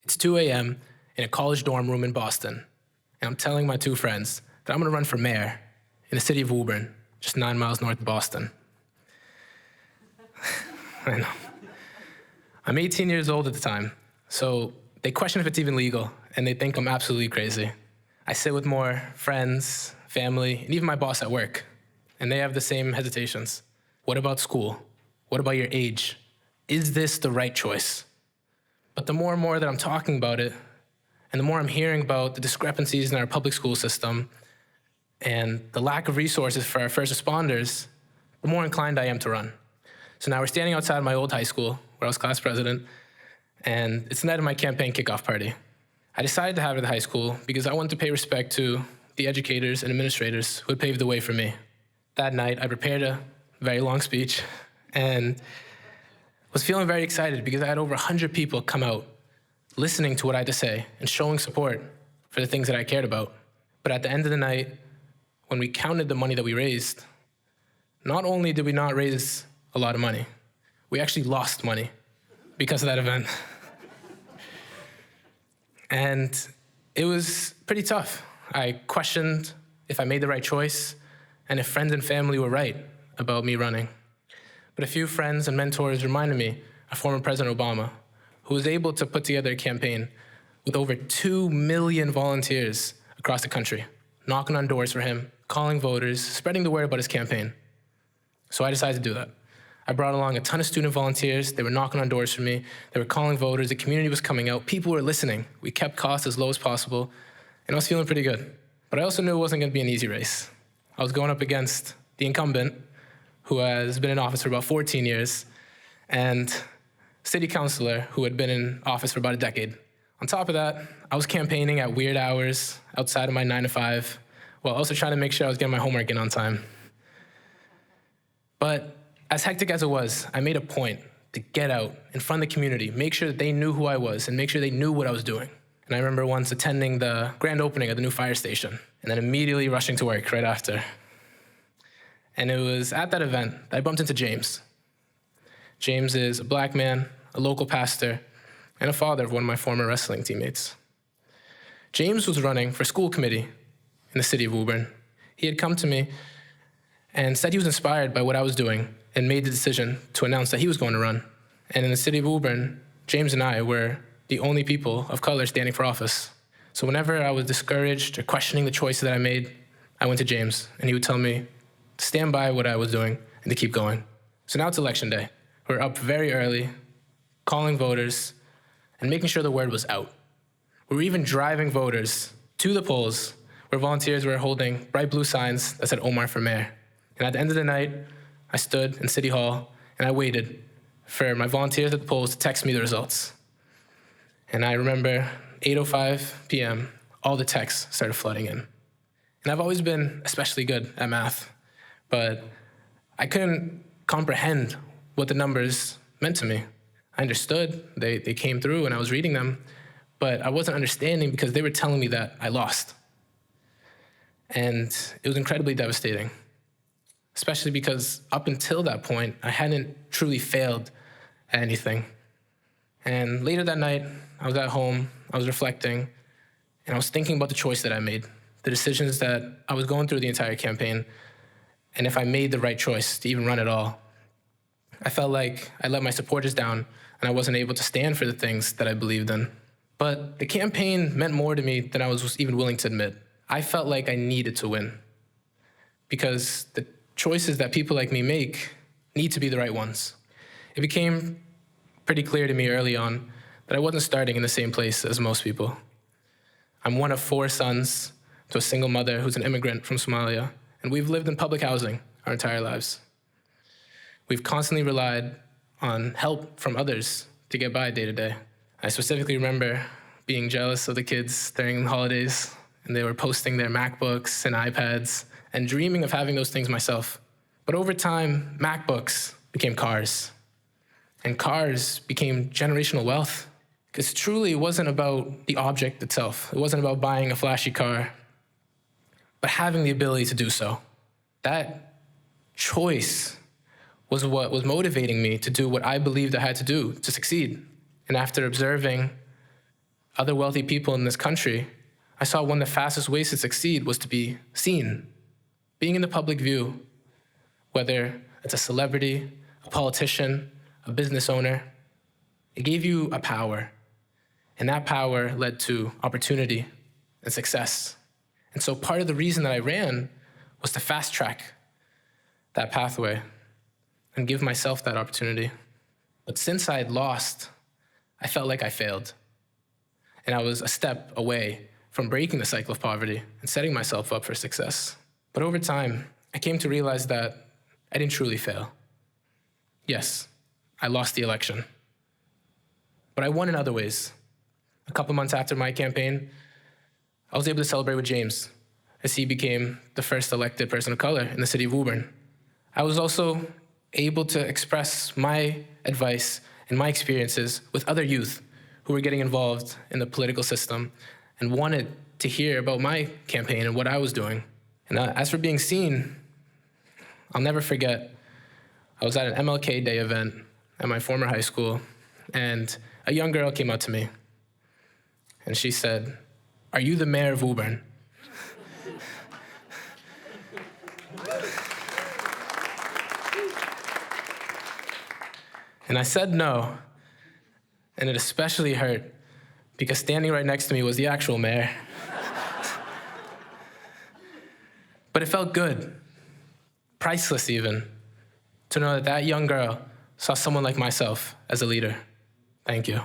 It's 2 a.m. in a college dorm room in Boston, and I'm telling my two friends that I'm gonna run for mayor in the city of Woburn, just 9 miles north of Boston. I know. I'm 18 years old at the time, so they question if it's even legal, and they think I'm absolutely crazy. I sit with more friends, family, and even my boss at work, and they have the same hesitations. What about school? What about your age? Is this the right choice? But the more and more that I'm talking about it, and the more I'm hearing about the discrepancies in our public school system and the lack of resources for our first responders, the more inclined I am to run. So now we're standing outside my old high school, where I was class president, and it's the night of my campaign kickoff party. I decided to have it at the high school because I wanted to pay respect to the educators and administrators who had paved the way for me. That night, I prepared a very long speech and was feeling very excited because I had over 100 people come out listening to what I had to say and showing support for the things that I cared about. But at the end of the night, when we counted the money that we raised, not only did we not raise a lot of money, we actually lost money because of that event. And it was pretty tough. I questioned if I made the right choice and if friends and family were right about me running. But a few friends and mentors reminded me of former President Obama, who was able to put together a campaign with over 2 million volunteers across the country, knocking on doors for him, calling voters, spreading the word about his campaign. So I decided to do that. I brought along a ton of student volunteers. They were knocking on doors for me. They were calling voters. The community was coming out. People were listening. We kept costs as low as possible, and I was feeling pretty good. But I also knew it wasn't going to be an easy race. I was going up against the incumbent, who has been in office for about 14 years, and city councilor who had been in office for about a decade. On top of that, I was campaigning at weird hours outside of my 9 to 5, while also trying to make sure I was getting my homework in on time. But as hectic as it was, I made a point to get out in front of the community, make sure that they knew who I was, and make sure they knew what I was doing. And I remember once attending the grand opening of the new fire station, and then immediately rushing to work right after. And it was at that event that I bumped into James. James is a black man, a local pastor, and a father of one of my former wrestling teammates. James was running for school committee in the city of Woburn. He had come to me and said he was inspired by what I was doing and made the decision to announce that he was going to run. And in the city of Woburn, James and I were the only people of color standing for office. So whenever I was discouraged or questioning the choices that I made, I went to James, and he would tell me to stand by what I was doing and to keep going. So now it's election day. We're up very early, calling voters, and making sure the word was out. We were even driving voters to the polls where volunteers were holding bright blue signs that said Omar for mayor. And at the end of the night, I stood in City Hall and I waited for my volunteers at the polls to text me the results. And I remember 8:05 p.m., all the texts started flooding in. And I've always been especially good at math, but I couldn't comprehend what the numbers meant to me. I understood, they came through and I was reading them, but I wasn't understanding because they were telling me that I lost. And it was incredibly devastating, especially because up until that point, I hadn't truly failed at anything. And later that night, I was at home, I was reflecting, and I was thinking about the choice that I made, the decisions that I was going through the entire campaign, and if I made the right choice to even run at all. I felt like I let my supporters down and I wasn't able to stand for the things that I believed in. But the campaign meant more to me than I was even willing to admit. I felt like I needed to win because the choices that people like me make need to be the right ones. It became pretty clear to me early on that I wasn't starting in the same place as most people. I'm one of 4 sons to a single mother who's an immigrant from Somalia, and we've lived in public housing our entire lives. We've constantly relied on help from others to get by day to day. I specifically remember being jealous of the kids during the holidays, and they were posting their MacBooks and iPads and dreaming of having those things myself. But over time, MacBooks became cars, and cars became generational wealth. Because truly, it wasn't about the object itself. It wasn't about buying a flashy car, but having the ability to do so. That choice was what was motivating me to do what I believed I had to do to succeed. And after observing other wealthy people in this country, I saw one of the fastest ways to succeed was to be seen. Being in the public view, whether it's a celebrity, a politician, a business owner, it gave you a power. And that power led to opportunity and success. And so part of the reason that I ran was to fast track that pathway and give myself that opportunity. But since I had lost, I felt like I failed. And I was a step away from breaking the cycle of poverty and setting myself up for success. But over time, I came to realize that I didn't truly fail. Yes, I lost the election, but I won in other ways. A couple months after my campaign, I was able to celebrate with James as he became the first elected person of color in the city of Woburn. I was also able to express my advice and my experiences with other youth who were getting involved in the political system and wanted to hear about my campaign and what I was doing. And as for being seen, I'll never forget, I was at an MLK Day event at my former high school, and a young girl came up to me, and she said, "Are you the mayor of Woburn?" And I said no, and it especially hurt because standing right next to me was the actual mayor. But it felt good, priceless even, to know that that young girl saw someone like myself as a leader. Thank you.